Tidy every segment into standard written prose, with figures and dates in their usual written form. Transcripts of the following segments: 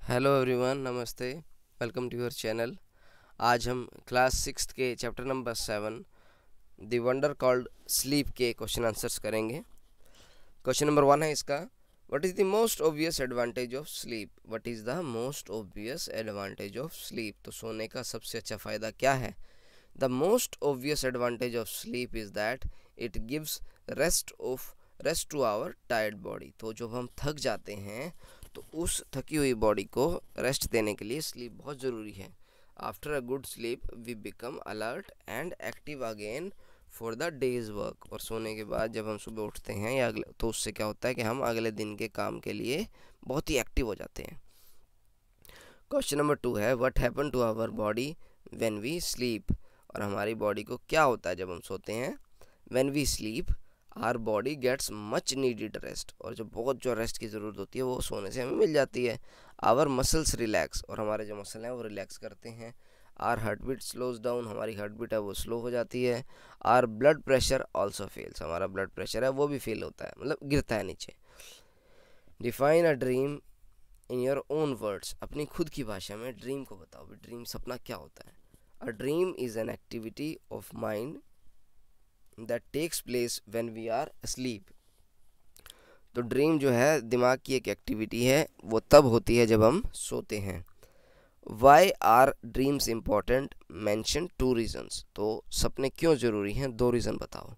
Hello everyone, नमस्ते। Welcome to your channel. आज हम क्लास 6 के chapter number 7 the wonder called sleep के क्वेश्चन आंसर्स करेंगे। क्वेश्चन नंबर 1 है इसका, what is the most obvious advantage of sleep. What is the most obvious advantage of sleep. तो सोने का सबसे अच्छा फ़ायदा क्या है। The most obvious advantage of sleep is that it gives rest to our tired body. तो जब हम थक जाते हैं तो उस थकी हुई बॉडी को रेस्ट देने के लिए स्लीप बहुत ज़रूरी है। After a good sleep we become alert and active again for the day's work. और सोने के बाद जब हम सुबह उठते हैं या अगले, तो उससे क्या होता है कि हम अगले दिन के काम के लिए बहुत ही एक्टिव हो जाते हैं। क्वेश्चन नंबर 2 है, what happen to our body when we sleep. और हमारी बॉडी को क्या होता है जब हम सोते हैं। When we sleep our body gets much needed rest. और जो रेस्ट की ज़रूरत होती है वो सोने से हमें मिल जाती है। Our muscles relax. और हमारे जो मसल हैं वो रिलैक्स करते हैं। Our heart beat slows down. हमारी हार्ट बीट है वो स्लो हो जाती है। Our blood pressure also falls. हमारा ब्लड प्रेशर है वो भी फेल होता है, मतलब गिरता है नीचे। Define a dream in your own words. अपनी खुद की भाषा में ड्रीम को बताओ। ड्रीम सपना क्या होता है। A dream is an activity of mind that takes place when we are asleep। तो ड्रीम जो है दिमाग की एक एक्टिविटी है, वो तब होती है जब हम सोते हैं। Why are dreams important, mention 2 reasons. तो सपने क्यों ज़रूरी हैं, 2 रीज़न बताओ।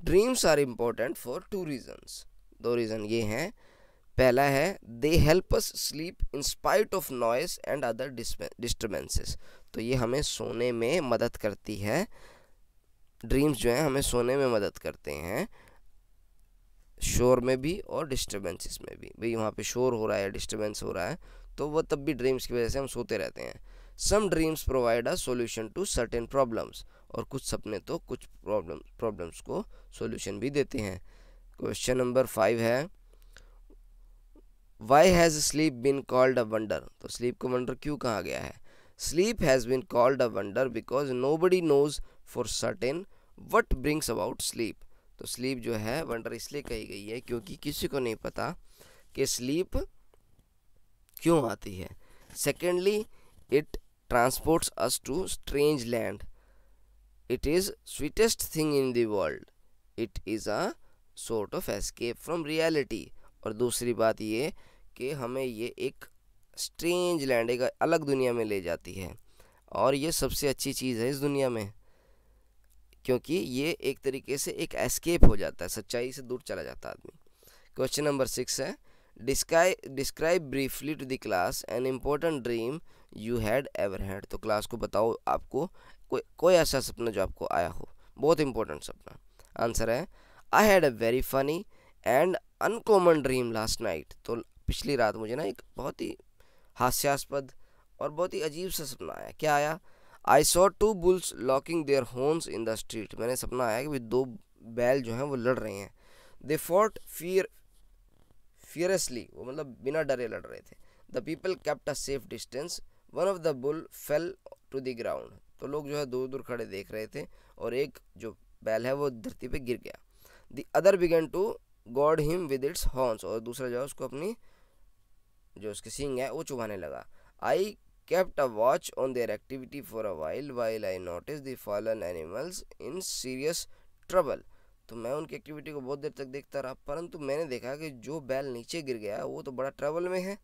Dreams are important for 2 reasons. 2 reason ये हैं। पहला है, they help us sleep in spite of noise and other disturbances. तो ये हमें सोने में मदद करती है। ड्रीम्स जो हैं हमें सोने में मदद करते हैं, शोर में भी और डिस्टर्बेंसेस में भी। भाई वहाँ पे शोर हो रहा है, डिस्टर्बेंस हो रहा है, तो वो तब भी ड्रीम्स की वजह से हम सोते रहते हैं। Some dreams provide a solution to certain problems. और कुछ सपने तो कुछ प्रॉब्लम्स को सॉल्यूशन भी देते हैं। क्वेश्चन नंबर 5 है, why has sleep been called a wonder. तो स्लीप को वंडर क्यों कहा गया है। Sleep has been called a wonder because nobody knows for certain what brings about sleep. तो स्लीप जो है वंडर इसलिए कही गई है क्योंकि किसी को नहीं पता कि स्लीप क्यों आती है। Secondly, it transports us to strange land. It is sweetest thing in the world. It is a sort of escape from reality. और दूसरी बात ये कि हमें ये एक स्ट्रेंज लैंड, एक अलग दुनिया में ले जाती है। और ये सबसे अच्छी चीज़ है इस दुनिया में, क्योंकि ये एक तरीके से एक एस्केप हो जाता है, सच्चाई से दूर चला जाता है आदमी। क्वेश्चन नंबर 6 है, describe briefly to the class an important dream you had ever had. तो क्लास को बताओ आपको कोई ऐसा सपना जो आपको आया हो, बहुत इंपॉर्टेंट सपना। आंसर है, I had a very funny and uncommon dream last night. तो पिछली रात मुझे ना एक बहुत ही हास्यास्पद और बहुत ही अजीब सा सपना आया। क्या आया। I saw 2 bulls locking their horns in the street. मैंने सपना आया कि 2 बैल जो हैं वो लड़ रहे हैं। दे फॉट फियरसली, वो मतलब बिना डरे लड़ रहे थे। The people kept a safe distance. One of the bull fell to the ground. तो लोग जो है दूर दूर खड़े देख रहे थे और एक जो बैल है वो धरती पे गिर गया। The other began to gore him with its horns. और दूसरा जो है उसको अपनी जो उसके सींग है वो चुभाने लगा। आई kept a watch on their activity for a while I noticed the fallen animals in serious trouble। तो मैं उनकी एक्टिविटी को बहुत देर तक देखता रहा, परंतु मैंने देखा कि जो बैल नीचे गिर गया वो तो बड़ा ट्रबल में है।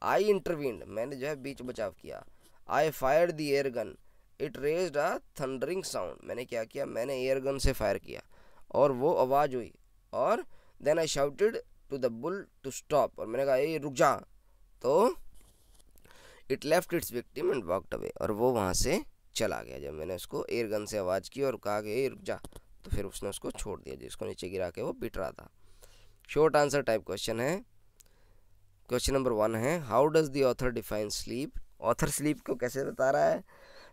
आई इंटरवीन्ड, मैंने जो है बीच बचाव किया। I fired the air gun, it raised a thundering sound. मैंने क्या किया, मैंने एयर गन से फायर किया और वो आवाज़ हुई। और then I shouted to the bull to stop. और मैंने कहा ये रुक जा। तो it left its victim and walked away. और वो वहाँ से चला गया। जब मैंने उसको एयर गन से आवाज़ की और कहा कि ये रुक जा, तो फिर उसने उसको छोड़ दिया जिसको नीचे गिरा के वो पिट रहा था। शॉर्ट आंसर टाइप क्वेश्चन है। क्वेश्चन नंबर 1 है, how does the author define sleep. Author sleep को कैसे बता रहा है।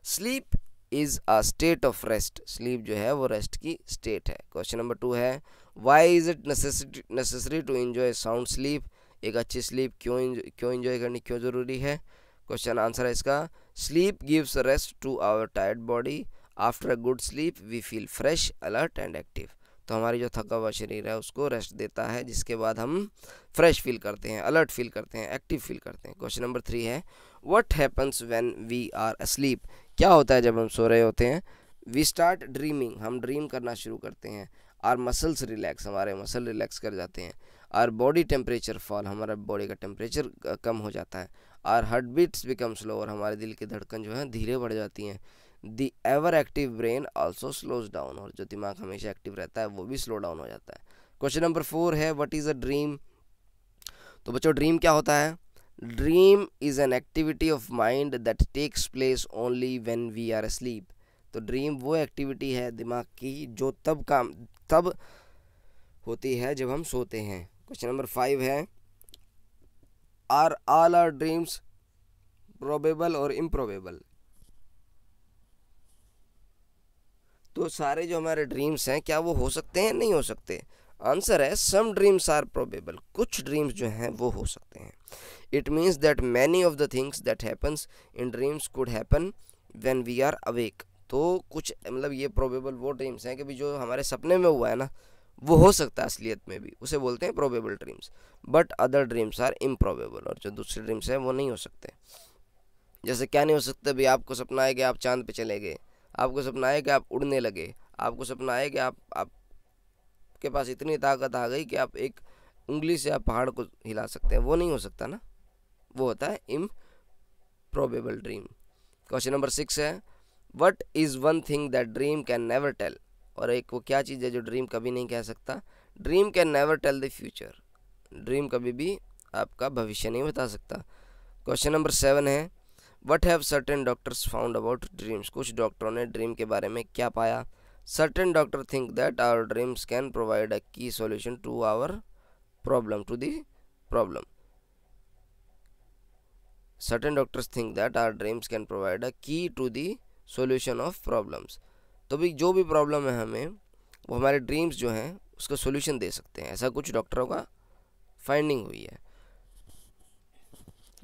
Sleep is a state of rest. Sleep जो है वो रेस्ट की स्टेट है। क्वेश्चन नंबर 2 है, why is it necessary to enjoy sound sleep. एक अच्छी स्लीप क्यों एंजॉय करनी क्यों ज़रूरी है। क्वेश्चन आंसर है इसका, sleep gives rest to our tired body. After a good sleep we feel fresh, alert and active. तो हमारी जो थका हुआ शरीर है उसको रेस्ट देता है, जिसके बाद हम फ्रेश फील करते हैं, अलर्ट फील करते हैं, एक्टिव फील करते हैं। क्वेश्चन नंबर 3 है what happens when we are asleep. क्या होता है जब हम सो रहे होते हैं? वी स्टार्ट ड्रीमिंग, हम ड्रीम करना शुरू करते हैं। आर मसल्स रिलैक्स, हमारे मसल रिलैक्स कर जाते हैं। आर बॉडी टेम्परेचर फॉल, हमारा बॉडी का टेम्परेचर कम हो जाता है। Our heart beats become slower, हमारे दिल की धड़कन जो है धीरे बढ़ जाती हैं। The ever active brain also slows down, और जो दिमाग हमेशा एक्टिव रहता है वो भी स्लो डाउन हो जाता है। क्वेश्चन नंबर 4 है व्हाट इज़ अ ड्रीम। तो बच्चों ड्रीम क्या होता है? Dream is an activity of mind that takes place only when we are asleep. तो ड्रीम वो एक्टिविटी है दिमाग की जो तब होती है जब हम सोते हैं। क्वेश्चन नंबर 5 है are all our dreams probable और इम्प्रोबेबल। तो सारे जो हमारे ड्रीम्स हैं क्या वो हो सकते हैं, नहीं हो सकते? आंसर है सम ड्रीम्स आर प्रोबेबल, कुछ ड्रीम्स जो हैं वो हो सकते हैं। It means that many of the things that happens in dreams could happen when we are awake. तो कुछ मतलब ये प्रोबेबल वो ड्रीम्स हैं कि भी जो हमारे सपने में हुआ है ना वो हो सकता है असलियत में भी, उसे बोलते हैं probable dreams. But other dreams are improbable, और जो दूसरे ड्रीम्स हैं वो नहीं हो सकते। जैसे क्या नहीं हो सकता? भी आपको सपना है कि आप चांद पे चले गए, आपको सपना है कि आप उड़ने लगे, आपको सपना है कि आपके पास इतनी ताकत आ गई कि आप एक उंगली से आप पहाड़ को हिला सकते हैं, वो नहीं हो सकता ना, वो होता है इम्प्रोबेबल ड्रीम। क्वेश्चन नंबर 6 है what is one thing that dream can never tell. और एक वो क्या चीज़ है जो ड्रीम कभी नहीं कह सकता? Dream can never tell the future, dream कभी भी आपका भविष्य नहीं बता सकता। क्वेश्चन नंबर 7 है what have certain doctors found about dreams. कुछ डॉक्टरों ने ड्रीम के बारे में क्या पाया? Certain doctor think that our dreams can provide a key solution to our problem, to the problem. Certain doctors think that our dreams can provide a key to the solution of problems. तो भी जो भी problem है हमें वो हमारे dreams जो हैं उसका सॉल्यूशन दे सकते हैं, ऐसा कुछ डॉक्टरों का फाइंडिंग हुई है।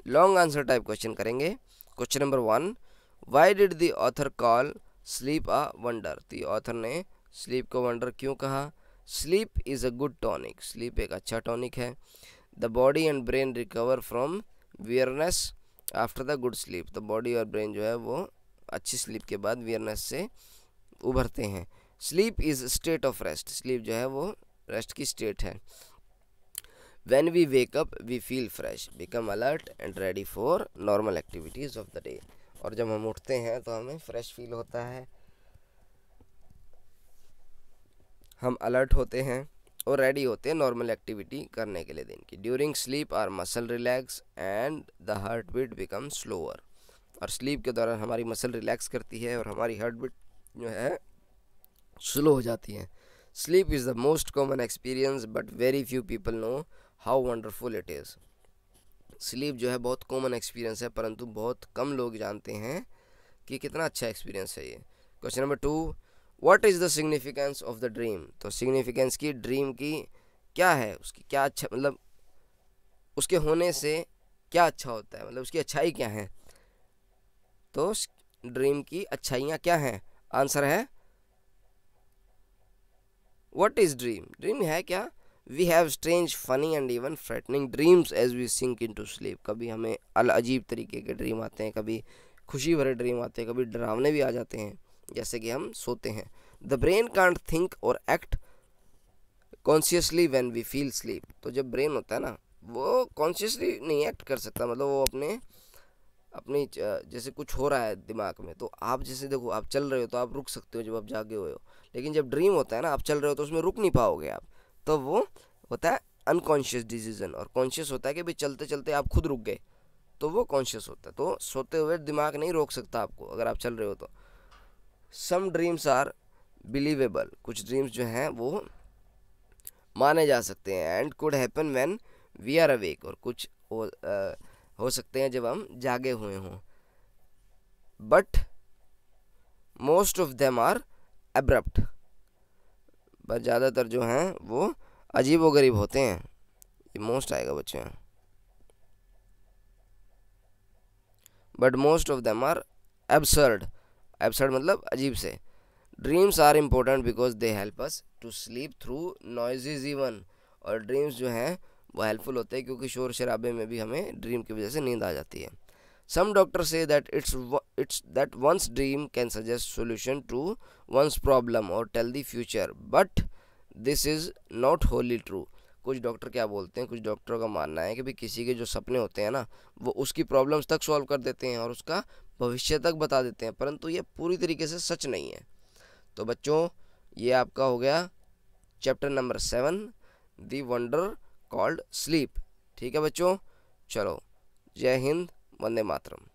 लॉन्ग आंसर टाइप क्वेश्चन करेंगे। Question number 1 why did the author call sleep a wonder. तो ऑथर ने स्लीप को वंडर क्यों कहा? Sleep is a good tonic, sleep एक अच्छा टॉनिक है। The body and brain recover from weariness after the good sleep. तो body और ब्रेन जो है वो अच्छी स्लीप के बाद वियरनेस से उभरते हैं। Sleep is state of rest, sleep जो है वो रेस्ट की स्टेट है। When we wake up, we feel fresh, become alert and ready for normal activities of the day. और जब हम उठते हैं तो हमें फ्रेश फील होता है, हम अलर्ट होते हैं और रेडी होते हैं नॉर्मल एक्टिविटी करने के लिए दिन की। During sleep our muscle relax and the heart beat become slower. और स्लीप के दौरान हमारी मसल रिलैक्स करती है और हमारी हार्ट बीट जो है स्लो हो जाती है। Sleep is the most common experience but very few people know how wonderful it is. Sleep जो है बहुत कॉमन एक्सपीरियंस है परंतु बहुत कम लोग जानते हैं कि कितना अच्छा एक्सपीरियंस है ये। Question number 2 what is the significance of the dream. तो सिग्निफिकेंस की ड्रीम की क्या है, उसकी क्या अच्छा मतलब उसके होने से क्या अच्छा होता है, मतलब उसकी अच्छाई क्या है। तो ड्रीम की अच्छाइयाँ क्या हैं? आंसर है व्हाट इज़ ड्रीम। ड्रीम है क्या? We have strange funny and even frightening dreams as we sink into sleep. कभी हमें अजीब तरीके के ड्रीम आते हैं, कभी खुशी भरे ड्रीम आते हैं, कभी डरावने भी आ जाते हैं जैसे कि हम सोते हैं। The brain can't think or act consciously when we feel sleep. तो जब ब्रेन होता है ना वो कॉन्शियसली नहीं एक्ट कर सकता, मतलब वो अपनी जैसे कुछ हो रहा है दिमाग में तो आप जैसे देखो आप चल रहे हो तो आप रुक सकते हो जब आप जागे हुए हो, लेकिन जब ड्रीम होता है ना आप चल रहे हो तो उसमें रुक नहीं पाओगे आप, तो वो होता है अनकॉन्शियस डिसीजन। और कॉन्शियस होता है कि भाई चलते चलते आप खुद रुक गए, तो वो कॉन्शियस होता है। तो सोते हुए दिमाग नहीं रोक सकता आपको अगर आप चल रहे हो तो। सम ड्रीम्स आर बिलीवेबल, कुछ ड्रीम्स जो हैं वो माने जा सकते हैं। And could happen when we are awake, और कुछ हो सकते हैं जब हम जागे हुए हों। But most of them are abrupt, बस ज़्यादातर जो हैं वो अजीब व गरीब होते हैं। ये मोस्ट आएगा बच्चे। But most of them are absurd, absurd मतलब अजीब से। Dreams are important because they help us to sleep through noises even, और ड्रीम्स जो हैं वो हेल्पफुल होते हैं क्योंकि शोर शराबे में भी हमें ड्रीम की वजह से नींद आ जाती है। Some doctor say that it's that one's dream can suggest solution to one's problem और tell the future, but this is not wholly true. कुछ डॉक्टर क्या बोलते हैं, कुछ डॉक्टरों का मानना है कि भाई किसी के जो सपने होते हैं ना वो उसकी प्रॉब्लम्स तक सॉल्व कर देते हैं और उसका भविष्य तक बता देते हैं, परंतु ये पूरी तरीके से सच नहीं है। तो बच्चों ये आपका हो गया chapter number 7 the wonder called sleep. ठीक है बच्चों, चलो जय हिंद, वंदे मातरम।